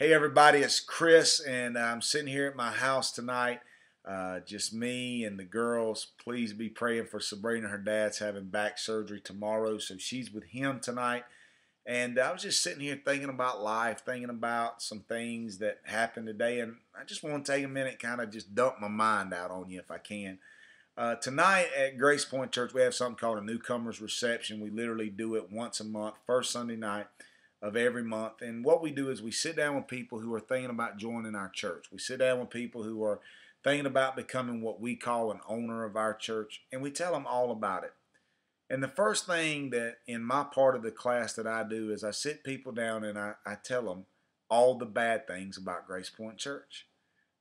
Hey everybody, it's Chris, and I'm sitting here at my house tonight. Just me and the girls. Please be praying for Sabrina. Her dad's having back surgery tomorrow, so she's with him tonight. And I was just sitting here thinking about life, thinking about some things that happened today, and I just want to take a minute, kind of just dump my mind out on you if I can. Tonight at Grace Point Church, we have something called a newcomers reception. We literally do it once a month, first Sunday night of every month. And what we do is we sit down with people who are thinking about joining our church. We sit down with people who are thinking about becoming what we call an owner of our church, and we tell them all about it. And the first thing that in my part of the class that I do is I sit people down and I tell them all the bad things about Grace Point Church.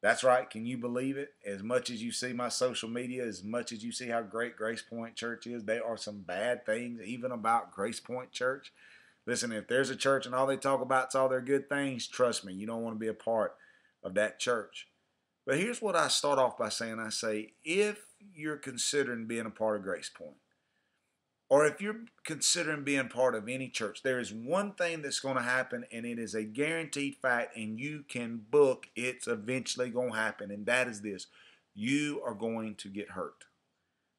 That's right. Can you believe it? As much as you see my social media, as much as you see how great Grace Point Church is, there are some bad things even about Grace Point Church. Listen, if there's a church and all they talk about is all their good things, trust me, you don't want to be a part of that church. But here's what I start off by saying. I say, if you're considering being a part of Grace Point, or if you're considering being part of any church, there is one thing that's going to happen, and it is a guaranteed fact, and you can book it's eventually going to happen, and that is this. You are going to get hurt.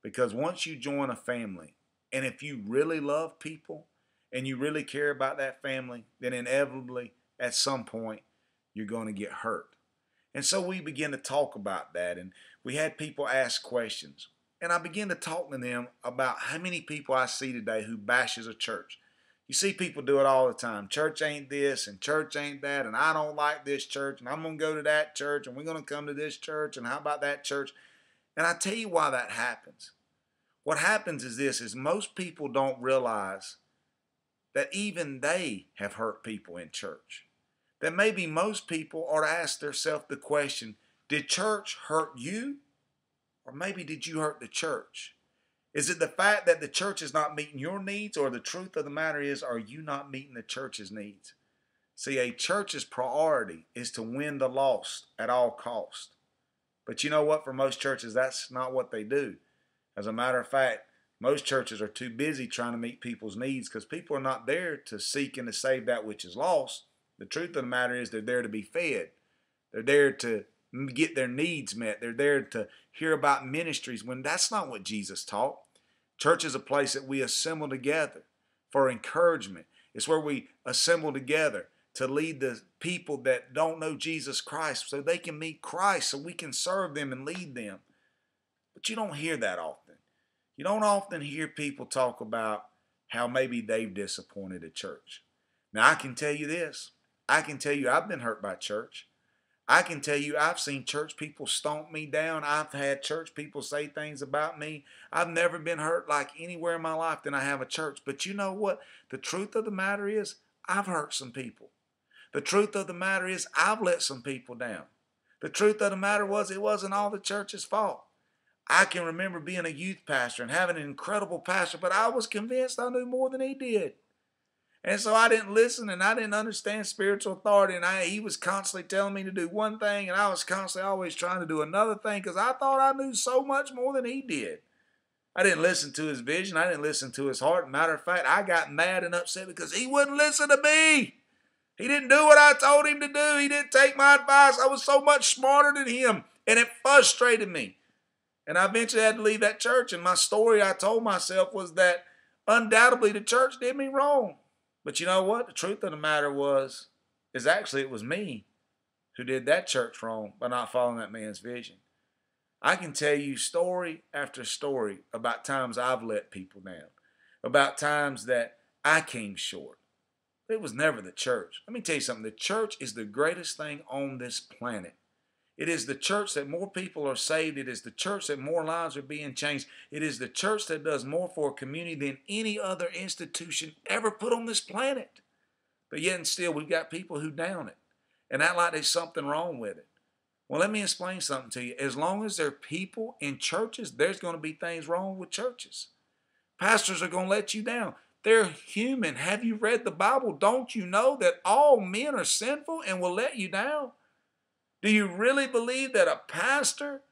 Because once you join a family, and if you really love people, and you really care about that family, then inevitably, at some point, you're going to get hurt. And so we begin to talk about that, and we had people ask questions. And I begin to talk to them about how many people I see today who bashes a church. You see people do it all the time. Church ain't this and church ain't that, and I don't like this church, and I'm going to go to that church, and we're going to come to this church, and how about that church? And I tell you why that happens. What happens is this, is most people don't realize that even they have hurt people in church. That maybe most people ought to ask themselves the question, did church hurt you? Or maybe did you hurt the church? Is it the fact that the church is not meeting your needs, or the truth of the matter is, are you not meeting the church's needs? See, a church's priority is to win the lost at all cost. But you know what? For most churches, that's not what they do. As a matter of fact, most churches are too busy trying to meet people's needs, because people are not there to seek and to save that which is lost. The truth of the matter is they're there to be fed. They're there to get their needs met. They're there to hear about ministries, when that's not what Jesus taught. Church is a place that we assemble together for encouragement. It's where we assemble together to lead the people that don't know Jesus Christ so they can meet Christ, so we can serve them and lead them. But you don't hear that often. You don't often hear people talk about how maybe they've disappointed a church. Now, I can tell you this. I can tell you I've been hurt by church. I can tell you I've seen church people stomp me down. I've had church people say things about me. I've never been hurt like anywhere in my life than I have a church. But you know what? The truth of the matter is, I've hurt some people. The truth of the matter is, I've let some people down. The truth of the matter was, it wasn't all the church's fault. I can remember being a youth pastor and having an incredible pastor, but I was convinced I knew more than he did. And so I didn't listen, and I didn't understand spiritual authority, and he was constantly telling me to do one thing, and I was constantly always trying to do another thing, because I thought I knew so much more than he did. I didn't listen to his vision. I didn't listen to his heart. Matter of fact, I got mad and upset because he wouldn't listen to me. He didn't do what I told him to do. He didn't take my advice. I was so much smarter than him, and it frustrated me. And I eventually had to leave that church, and my story I told myself was that undoubtedly the church did me wrong. But you know what? The truth of the matter is actually it was me who did that church wrong by not following that man's vision. I can tell you story after story about times I've let people down, about times that I came short. But it was never the church. Let me tell you something. The church is the greatest thing on this planet. It is the church that more people are saved. It is the church that more lives are being changed. It is the church that does more for a community than any other institution ever put on this planet. But yet and still, we've got people who down it and act like there's something wrong with it. Well, let me explain something to you. As long as there are people in churches, there's going to be things wrong with churches. Pastors are going to let you down. They're human. Have you read the Bible? Don't you know that all men are sinful and will let you down? Do you really believe that a pastor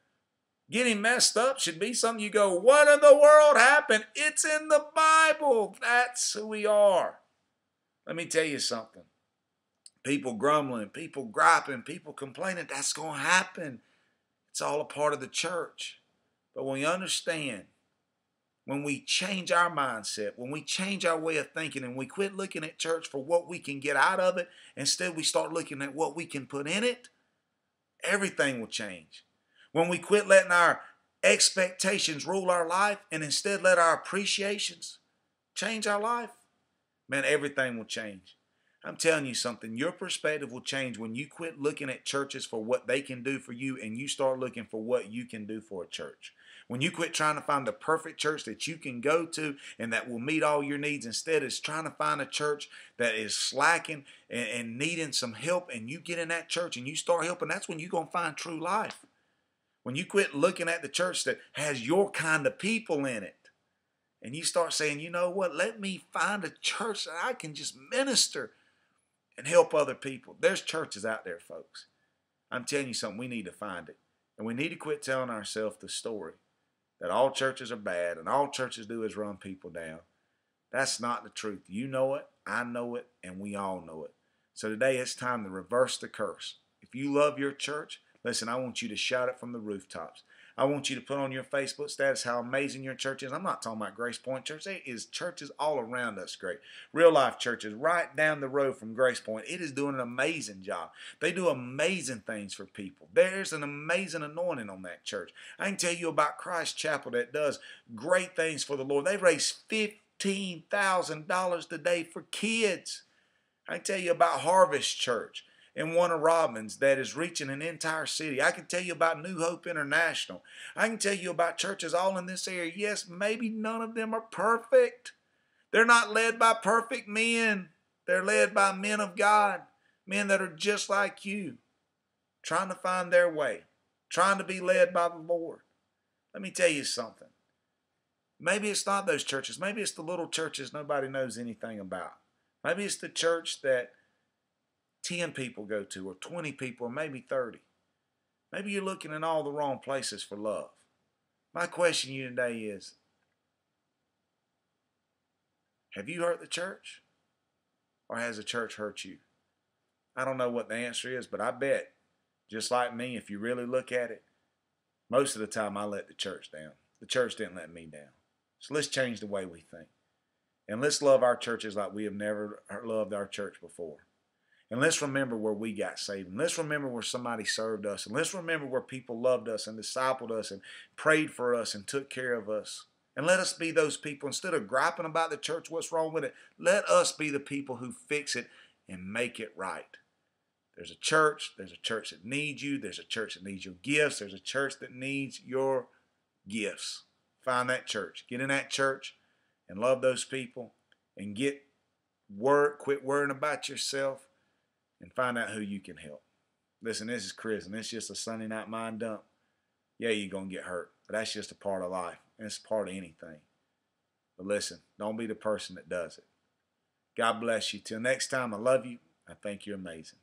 getting messed up should be something you go, what in the world happened? It's in the Bible. That's who we are. Let me tell you something. People grumbling, people griping, people complaining. That's going to happen. It's all a part of the church. But when we understand, when we change our mindset, when we change our way of thinking and we quit looking at church for what we can get out of it, instead we start looking at what we can put in it, everything will change. When we quit letting our expectations rule our life and instead let our appreciations change our life, man, everything will change. I'm telling you something, your perspective will change when you quit looking at churches for what they can do for you and you start looking for what you can do for a church. When you quit trying to find the perfect church that you can go to and that will meet all your needs, instead it's trying to find a church that is slacking and needing some help, and you get in that church and you start helping, that's when you're going to find true life. When you quit looking at the church that has your kind of people in it, and you start saying, you know what, let me find a church that I can just minister and help other people. There's churches out there, folks. I'm telling you something, we need to find it. And we need to quit telling ourselves the story that all churches are bad and all churches do is run people down. That's not the truth. You know it, I know it, and we all know it. So today it's time to reverse the curse. If you love your church, listen, I want you to shout it from the rooftops. I want you to put on your Facebook status how amazing your church is. I'm not talking about Grace Point Church. There is churches all around us great. Real life churches right down the road from Grace Point. It is doing an amazing job. They do amazing things for people. There's an amazing anointing on that church. I can tell you about Christ Chapel that does great things for the Lord. They raise $15,000 today for kids. I can tell you about Harvest Church in Warner Robins that is reaching an entire city. I can tell you about New Hope International. I can tell you about churches all in this area. Yes, maybe none of them are perfect. They're not led by perfect men. They're led by men of God, men that are just like you, trying to find their way, trying to be led by the Lord. Let me tell you something. Maybe it's not those churches. Maybe it's the little churches nobody knows anything about. Maybe it's the church that 10 people go to, or 20 people, or maybe 30. Maybe you're looking in all the wrong places for love. My question to you today is, have you hurt the church? Or has the church hurt you? I don't know what the answer is, but I bet, just like me, if you really look at it, most of the time I let the church down. The church didn't let me down. So let's change the way we think. And let's love our churches like we have never loved our church before. And let's remember where we got saved. And let's remember where somebody served us. And let's remember where people loved us and discipled us and prayed for us and took care of us. And let us be those people. Instead of griping about the church, what's wrong with it, let us be the people who fix it and make it right. There's a church that needs you. There's a church that needs your gifts. There's a church that needs your gifts. Find that church. Get in that church and love those people and quit worrying about yourself and find out who you can help. Listen, this is Chris, and it's just a Sunday night mind dump. Yeah, you're going to get hurt, but that's just a part of life, and it's a part of anything. But listen, don't be the person that does it. God bless you. Till next time, I love you. I think you're amazing.